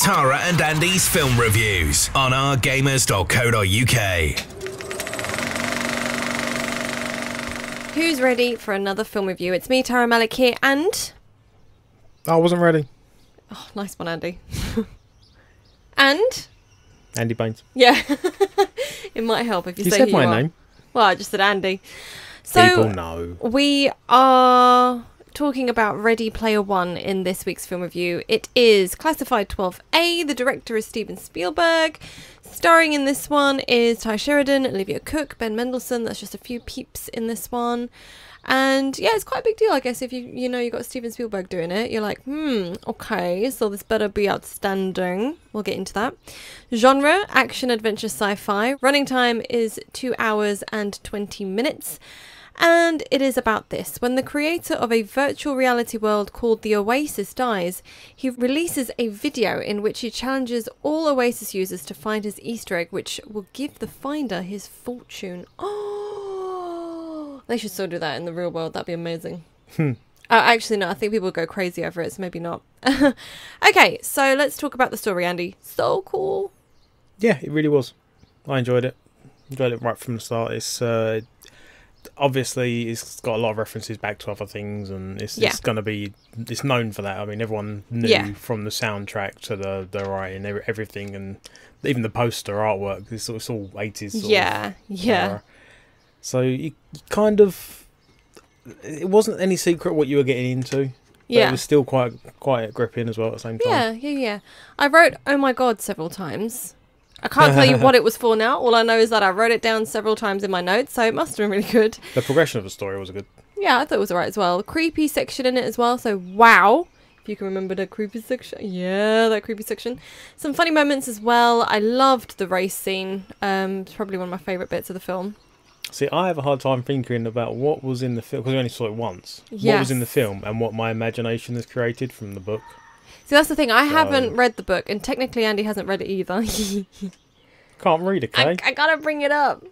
Tara and Andy's film reviews on OurGamers.co.uk. Who's ready for another film review? It's me, Tara Malik here, and... I wasn't ready. Oh, nice one, Andy. And... Andy Baines. Yeah. It might help if you say said who my you are. name. Well, I just said Andy. So, People know. we are talking about Ready Player One in this week's film review. It is classified 12A. The director is Steven Spielberg. Starring in this one is Sheridan, Olivia Cooke, Ben Mendelsohn. That's just a few peeps in this one. And yeah, it's quite a big deal, I guess, if you know you got Steven Spielberg doing it. You're like, okay, so this better be outstanding. We'll get into that. Genre, action, adventure, sci-fi. Running time is 2 hours and 20 minutes. And it is about this. When the creator of a virtual reality world called the Oasis dies, he releases a video in which he challenges all Oasis users to find his Easter egg, which will give the finder his fortune. Oh, they should still do that in the real world. That'd be amazing. Actually, no, I think people would go crazy over it, so maybe not. Okay, so let's talk about the story, Andy. So cool. Yeah, it really was. I enjoyed it. Enjoyed it right from the start. It's obviously it's got a lot of references back to other things, and it's going to be, it's known for that. I mean, everyone knew from the soundtrack to the writing, everything, and even the poster artwork. It's all 80s. Yeah. So you kind of, it wasn't any secret what you were getting into. But it was still quite gripping as well at the same time. Yeah. I wrote "Oh my God" several times. I can't tell you what it was for now. All I know is that I wrote it down several times in my notes, so it must have been really good. The progression of the story was good. Yeah, I thought it was alright as well. Creepy section in it as well, so wow. If you can remember the creepy section. Yeah, that creepy section. Some funny moments as well. I loved the race scene. It's probably one of my favourite bits of the film. See, I have a hard time thinking about what was in the film, because we only saw it once. Yes. What was in the film and what my imagination has created from the book. See, that's the thing. I haven't read the book, and technically Andy hasn't read it either. Can't read it, okay? I gotta bring it up.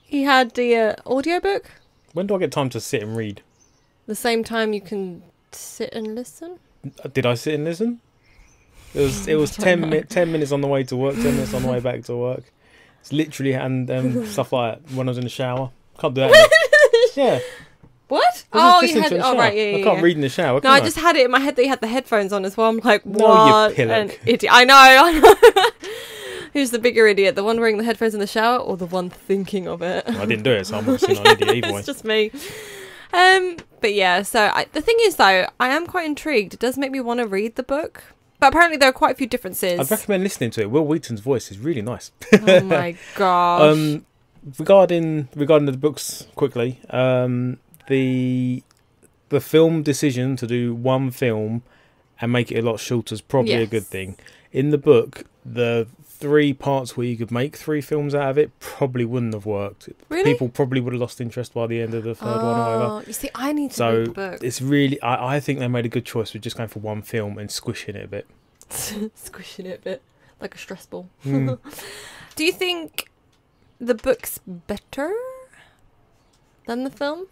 He had the audiobook. When do I get time to sit and read? The same time you can sit and listen? Did I sit and listen? It was 10 minutes on the way to work, 10 minutes on the way back to work. It's literally, and stuff like that when I was in the shower. Can't do that anymore. Yeah. What? Oh, you had... Oh, right, yeah. I can't read in the shower, No, I just had it in my head that you had the headphones on as well. I'm like, what? No, you pillock. Idiot. I know. Who's the bigger idiot? The one wearing the headphones in the shower or the one thinking of it? Well, I didn't do it, so I'm obviously not an idiot either way. It's just me. But yeah, so the thing is, though, I am quite intrigued. It does make me want to read the book. But apparently there are quite a few differences. I'd recommend listening to it. Will Wheaton's voice is really nice. Oh my gosh. Regarding the books, quickly, the film decision to do one film and make it a lot shorter is probably a good thing. In the book, the 3 parts where you could make 3 films out of it probably wouldn't have worked. Really? People probably would have lost interest by the end of the third one or whatever. You see, I need to read the book. It's really, I think they made a good choice with just going for one film and squishing it a bit. Squishing it a bit. Like a stress ball. Do you think the book's better than the film?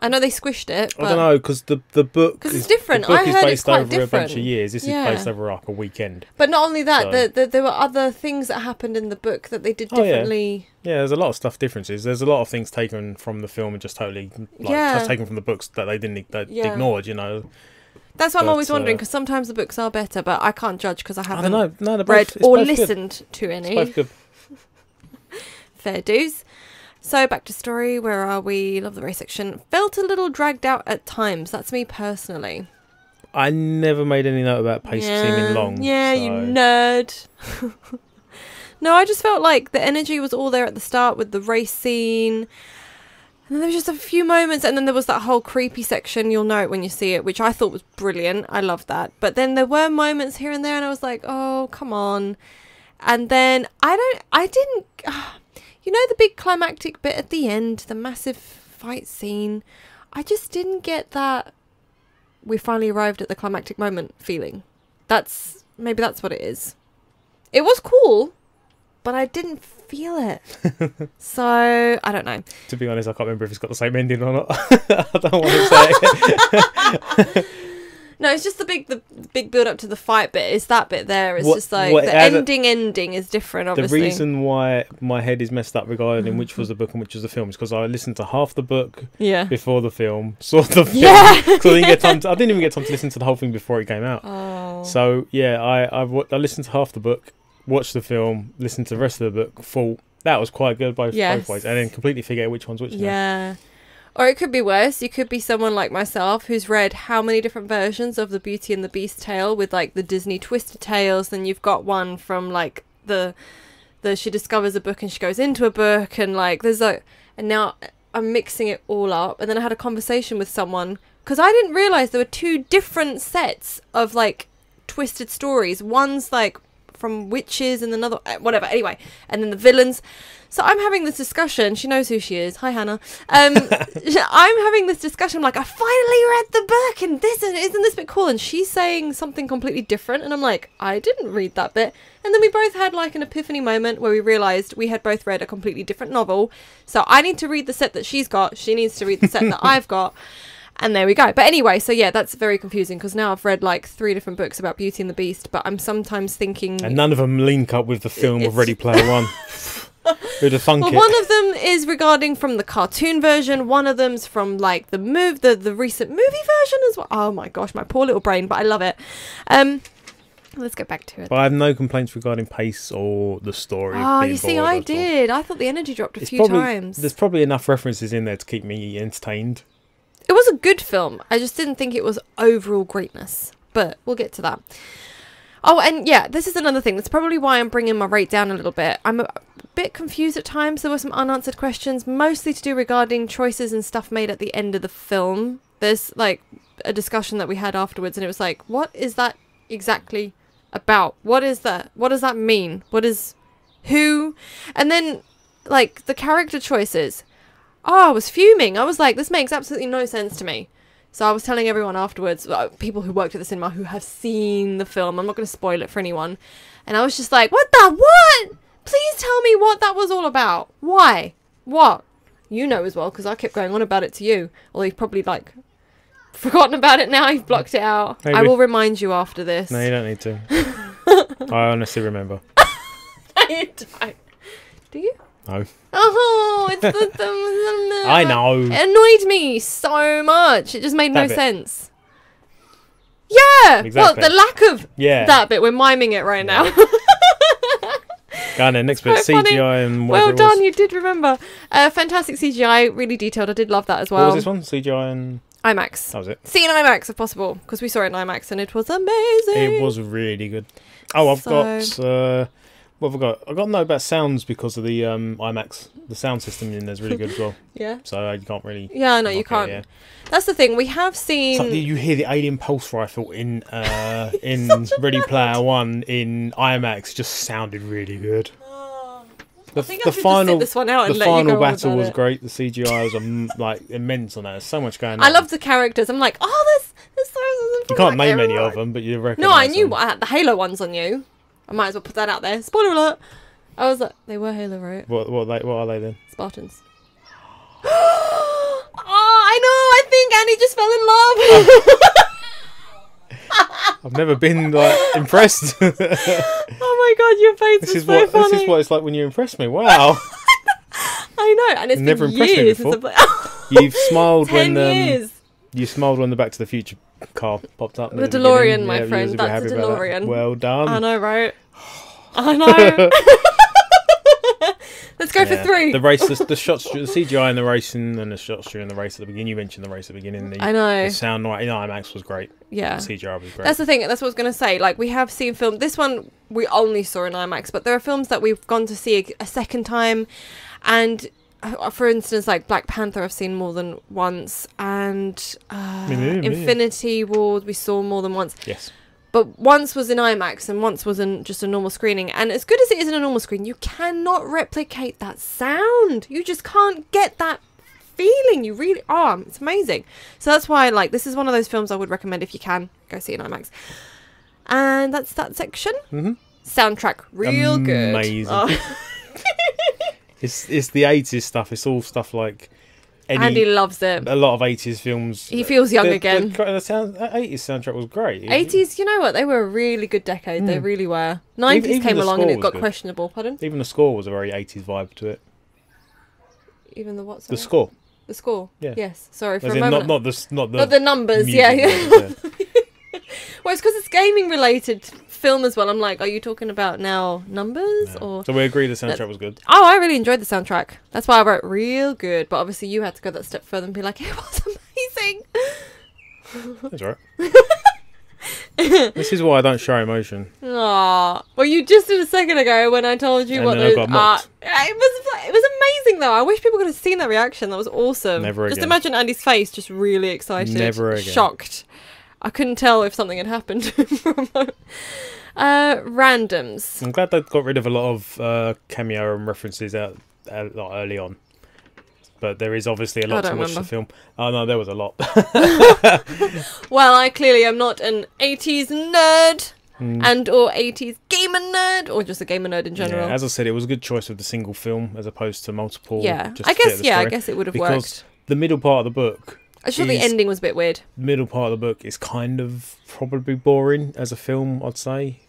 I know they squished it, but... I don't know, because the book... Because it's different. The book I heard is it's quite based over different. a bunch of years. This is based over like a weekend. But not only that, there were other things that happened in the book that they did differently. Yeah, there's a lot of stuff differences. There's a lot of things taken from the film and just totally... just taken from the books that they didn't... ignored, you know. That's what I'm always wondering, because sometimes the books are better, but I can't judge because I haven't read or listened to any. It's both good. Fair dues. So back to story. Where are we? Love the race section. Felt a little dragged out at times. That's me personally. I never made any note about pace seeming long. Yeah, so. You nerd. No, I just felt like the energy was all there at the start with the race scene. And then there was just a few moments, and then there was that whole creepy section. You'll know it when you see it, which I thought was brilliant. I loved that. But then there were moments here and there, and I was like, oh, come on. And then you know the big climactic bit at the end, the massive fight scene? I just didn't get that we finally arrived at the climactic moment feeling. Maybe that's what it is. It was cool, but I didn't feel it. So, I don't know. To be honest, I can't remember if it's got the same ending or not. I don't want to say it. No, it's just the big build up to the fight bit. It's that bit there. It's just like the ending is different, obviously. The reason why my head is messed up regarding which was the book and which was the film is because I listened to half the book before the film, saw the film. Yeah. So I didn't even get time to listen to the whole thing before it came out. Oh. So yeah, I listened to half the book, watched the film, listened to the rest of the book, thought that was quite good both ways, and then completely forget which one's which. Yeah. Or it could be worse. You could be someone like myself who's read how many different versions of the Beauty and the Beast tale with like the Disney twisted tales. Then you've got one from like the she discovers a book and she goes into a book, and like there's like, and now I'm mixing it all up. And then I had a conversation with someone because I didn't realize there were two different sets of like twisted stories. One's like from witches and another whatever. Anyway, and then the villains. So I'm having this discussion. She knows who she is. Hi, Hannah. I'm having this discussion. I'm like, I finally read the book, and isn't this bit cool? And she's saying something completely different, and I'm like, I didn't read that bit. And then we both had like an epiphany moment where we realised we had both read a completely different novel. So I need to read the set that she's got. She needs to read the set that I've got. And there we go. But anyway, so yeah, that's very confusing because now I've read like 3 different books about Beauty and the Beast, but I'm sometimes thinking... And none of them link up with the film of Ready Player One. Who'd have thunk it? One of them is regarding from the cartoon version. One of them's from like the recent movie version as well. Oh my gosh, my poor little brain, but I love it. Let's get back to it. But I have no complaints regarding pace or the story. Oh, you see, I did. I thought the energy dropped a few times. There's probably enough references in there to keep me entertained. It was a good film. I just didn't think it was overall greatness. But we'll get to that. Oh, and yeah, this is another thing. That's probably why I'm bringing my rate down a little bit. I'm a bit confused at times. There were some unanswered questions, mostly to do regarding choices and stuff made at the end of the film. There's like a discussion that we had afterwards, and it was like, what is that exactly about? What is that? What does that mean? What is who? And then like the character choices. Oh, I was fuming. I was like, this makes absolutely no sense to me. So I was telling everyone afterwards, people who worked at the cinema who have seen the film, I'm not going to spoil it for anyone, and I was just like, what? Please tell me what that was all about. Why? What? You know as well, because I kept going on about it to you. Although you've probably, like, forgotten about it now. You've blocked it out. Maybe. I will remind you after this. No, you don't need to. I honestly remember. You don't. Do you? No. Oh, it's the I know. It annoyed me so much. It just made no sense. Yeah. Exactly. Well, the lack of that bit. We're miming it right now. Go on then, next bit. CGI funny. And whatever well done, you did remember. Fantastic CGI, really detailed. I did love that as well. What was this one? CGI and... IMAX. That was it. See in IMAX if possible, because we saw it in IMAX and it was amazing. It was really good. Oh, I've got... what have I got? I've got to know about sounds because of the IMAX. The sound system in there is really good as well. Yeah. So you can't really... Yeah, no, you can't. Yeah. That's the thing. We have seen... It's like you hear the alien pulse rifle in Ready Player One in IMAX. Just sounded really good. I think I should just sit this one out and let you go on The final battle was it. Great. The CGI was like immense on that. There's so much going on. I love the characters. I'm like, oh, there's so... You can't name any of them, but you reckon. No, I knew the Halo ones on you. I might as well put that out there. Spoiler alert. I was like, they were Halo, right? What are they then? Spartans. Oh, I know. I think Annie just fell in love. I've never been like impressed. Oh my god, your face is so funny. This is what it's like when you impress me. Wow. I know, and it's never been impressed years me before. You've smiled 10 years. You smiled when the Back to the Future car popped up. The DeLorean, my friend. That's a DeLorean. Well done. I know, right? I know. Let's go for 3. The race, the shots, the CGI in the racing, and the shots during the race at the beginning. You mentioned the race at the beginning. I know. The sound in IMAX was great. Yeah. The CGI was great. That's the thing. That's what I was going to say. Like, we have seen film. This one we only saw in IMAX, but there are films that we've gone to see a second time. And, for instance, like Black Panther I've seen more than once. And Infinity War we saw more than once. Yes. But once was in IMAX and once was in just a normal screening. And as good as it is in a normal screen, you cannot replicate that sound. You just can't get that feeling. You really are. It's amazing. So that's why, like, this is one of those films I would recommend if you can go see in IMAX. And that's that section. Mm-hmm. Soundtrack, real amazing. Good. Oh. It's the 80s stuff. It's all stuff like Andy loves it. A lot of 80s films. He feels young again. The 80s soundtrack was great. 80s, you know what? They were a really good decade. They really were. 90s even came the along and score it got was good. questionable. Pardon? Even the score was a very 80s vibe to it. Even the what? The score. The score. Yeah. Yes. Sorry for As a in, moment. not the numbers. music Yeah. numbers, yeah. Well, it's because it's gaming related film as well. I'm like, are you talking about now numbers or? So we agree the soundtrack was good. Oh, I really enjoyed the soundtrack. That's why I wrote real good. But obviously, you had to go that step further and be like, it was amazing. That's all right. This is why I don't show emotion. Aw. Well, you just did a second ago when I told you And what then I those got mocked. It was amazing though. I wish people could have seen that reaction. That was awesome. Never Just again. imagine Andy's face, just really excited, Never again. shocked. I couldn't tell if something had happened for a moment. Randoms. I'm glad they got rid of a lot of cameo and references out early on. But there is obviously a lot to watch the film. Oh no, there was a lot. Well, I clearly am not an 80s nerd and or 80s gamer nerd or just a gamer nerd in general. Yeah, as I said, it was a good choice with the single film as opposed to multiple. Yeah, just I to fit guess the story. I guess it would have because worked. the middle part of the book. I just thought the ending was a bit weird. Middle part of the book is kind of probably boring as a film, I'd say.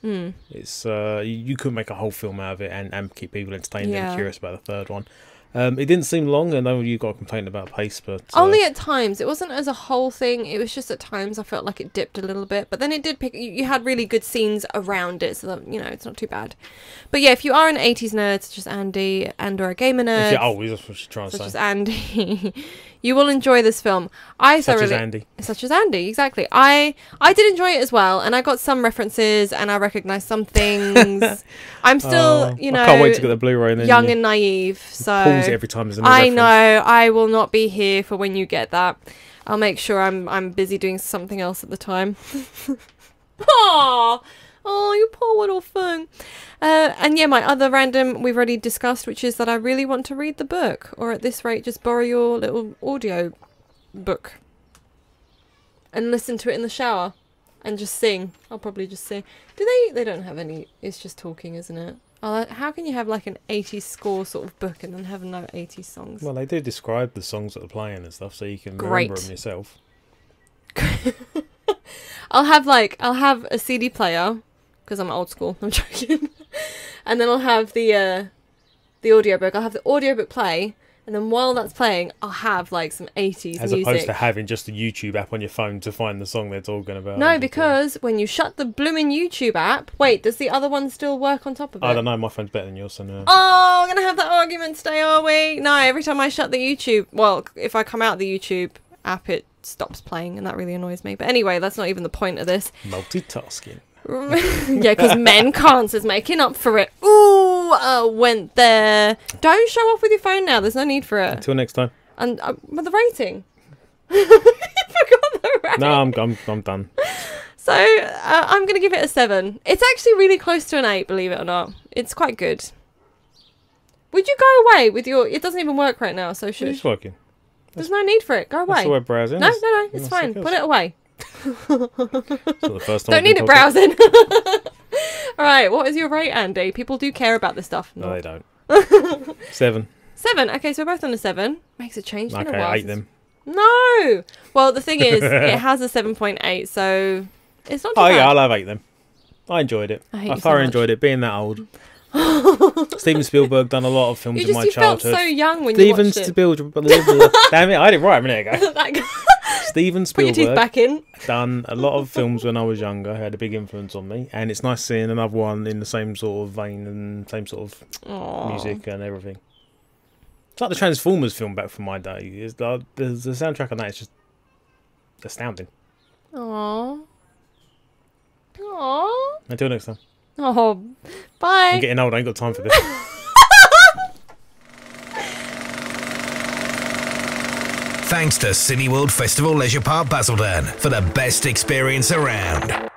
It's you couldn't make a whole film out of it and keep people entertained and curious about the third one. It didn't seem long. I know you got a complaint about pace, but only at times. It wasn't as a whole thing. It was just at times I felt like it dipped a little bit, but then it did pick. You had really good scenes around it, so that it's not too bad. But yeah, if you are an 80s nerd, such as Andy or a gamer nerd, that's what she's trying to say. such as Andy, you will enjoy this film. Such as Andy, exactly. I did enjoy it as well, and I got some references, and I recognised some things. I'm still, I can't wait to get the Blu-ray. And then young and naive, so pause it every time there's a new I reference. know I will not be here for when you get that. I'll make sure I'm busy doing something else at the time. Oh, you poor little thing. And yeah, my other random we've already discussed, which is that I really want to read the book, or at this rate, just borrow your little audio book and listen to it in the shower and just sing. I'll probably just sing. They don't have any. It's just talking, isn't it? How can you have like an 80s score sort of book and then have no 80s songs? Well, they do describe the songs that are playing and stuff, so you can remember them yourself. I'll have a CD player because I'm old school. I'm joking. And then I'll have the audiobook. I'll have the audiobook play, and then while that's playing, I'll have like some 80s As music. opposed to having just a YouTube app on your phone to find the song they're talking about. No, because when you shut the blooming YouTube app, wait, does the other one still work on top of it? I don't know. My phone's better than yours, so no. Oh, we're gonna have that argument today, are we? No, every time I shut the YouTube, well, if I come out of the YouTube app, it stops playing, and that really annoys me. But anyway, that's not even the point of this. Multitasking. Yeah, because men can't is making up for it. Ooh, went there. Don't show off with your phone now. There's no need for it. Until next time. And with the rating, I forgot the rating. No, I'm done. So I'm gonna give it a 7. It's actually really close to an 8, believe it or not. It's quite good. Would you go away with your? It doesn't even work right now. So It's working. There's no need for it. Go away. That's the web browsing. No, it's fine. Put it away. The first time Don't need it browsing. All right, what is your rate, Andy? People do care about this stuff. No, they don't. 7. 7. Okay, so we're both on a 7. Makes a change. Okay, 8 then. No. Well, the thing is, it has a 7.8, so it's not too Oh bad. yeah, I'll have 8 then. I enjoyed it. I thoroughly enjoyed it, being that old. Steven Spielberg done a lot of films in my childhood. You felt so young when you watched it. Spielberg. Damn it, I had it right a minute ago. Steven Put your teeth Spielberg back in. done a lot of films when I was younger. Had a big influence on me, and it's nice seeing another one in the same sort of vein and same sort of music and everything. It's like the Transformers film back from my day. The soundtrack on that is just astounding. Aww. Aww. Until next time. Oh, bye. I'm getting old. I ain't got time for this. Thanks to Cineworld Festival Leisure Park Basildon for the best experience around.